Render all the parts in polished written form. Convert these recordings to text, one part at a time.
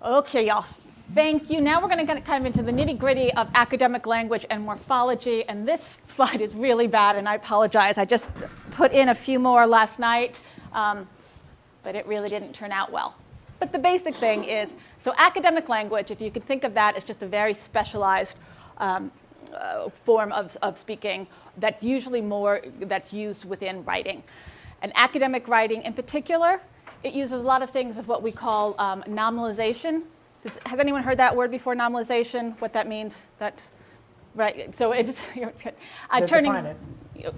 Okay, y'all. Thank you. Now we're going to get kind of into the nitty-gritty of academic language and morphology. And this slide is really bad, and I apologize. I just put in a few more last night, but it really didn't turn out well. But the basic thing is, so academic language, if you can think of that as just a very specialized form of speaking that's usually that's used within writing. And academic writing in particular, it uses a lot of things of what we call nominalization. Has anyone heard that word before, nominalization? What that means? That's right. So it's turning. Define it.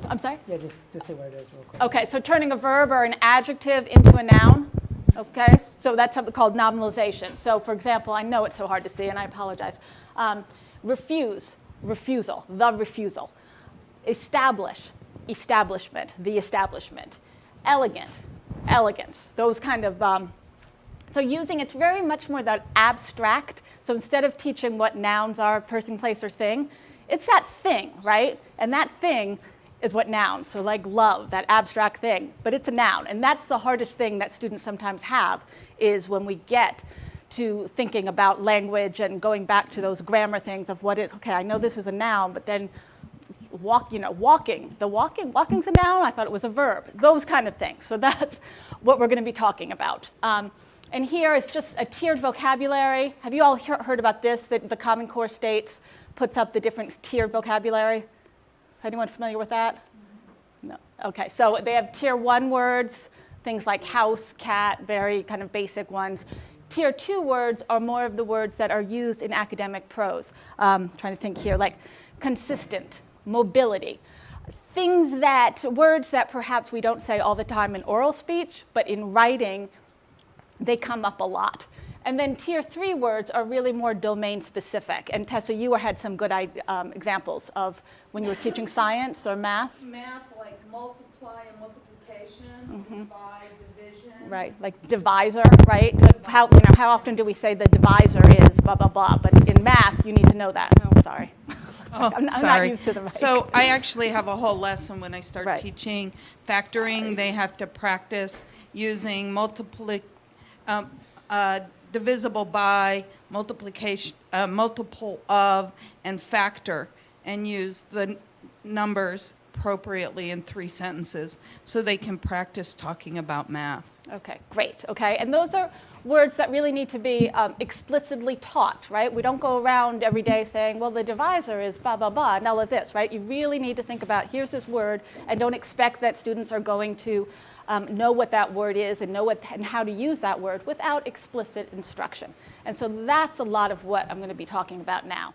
I'm sorry? Yeah, just say what it is real quick. Okay, so turning a verb or an adjective into a noun. Okay, so that's something called nominalization. So for example, I know it's so hard to see, and I apologize. Refuse, refusal, the refusal. Establish, establishment, the establishment. Elegant, elegance. Those kind of, so using, it's very much more that abstract. So instead of teaching what nouns are, person, place, or thing, it's that thing, right? And that thing is what nouns, so like love, that abstract thing, but it's a noun. And that's the hardest thing that students sometimes have, is when we get to thinking about language and going back to those grammar things of what is, okay, I know this is a noun, but then walking, walking's a noun, I thought it was a verb, those kind of things. So that's what we're gonna be talking about. And here is just a tiered vocabulary. Have you all heard about this, that the Common Core states puts up the different tiered vocabulary? Anyone familiar with that? No. Okay, so they have tier 1 words, things like house, cat, very kind of basic ones. Tier 2 words are more of the words that are used in academic prose. Trying to think here, like consistent, mobility. Words that perhaps we don't say all the time in oral speech, but in writing, they come up a lot. And then tier 3 words are really more domain specific. And Tessa, you had some good examples of when you were teaching science or math. Math, like multiply and multiplication, divide, division. Right, like divisor, right? How often do we say the divisor is blah, blah, blah? But in math, you need to know that. Oh, sorry. Oh, I'm sorry. not used to the mic. So I actually have a whole lesson when I start Right. teaching factoring. They have to practice using divisible by, multiplication, multiple of, and factor, and use the numbers appropriately in 3 sentences so they can practice talking about math. Okay, great. Okay, and those are words that really need to be explicitly taught, right? We don't go around every day saying, well, the divisor is blah, blah, blah, and all of this, right? You really need to think about, here's this word, and don't expect that students are going to know what that word is and know and how to use that word without explicit instruction. And so that's a lot of what I'm going to be talking about now.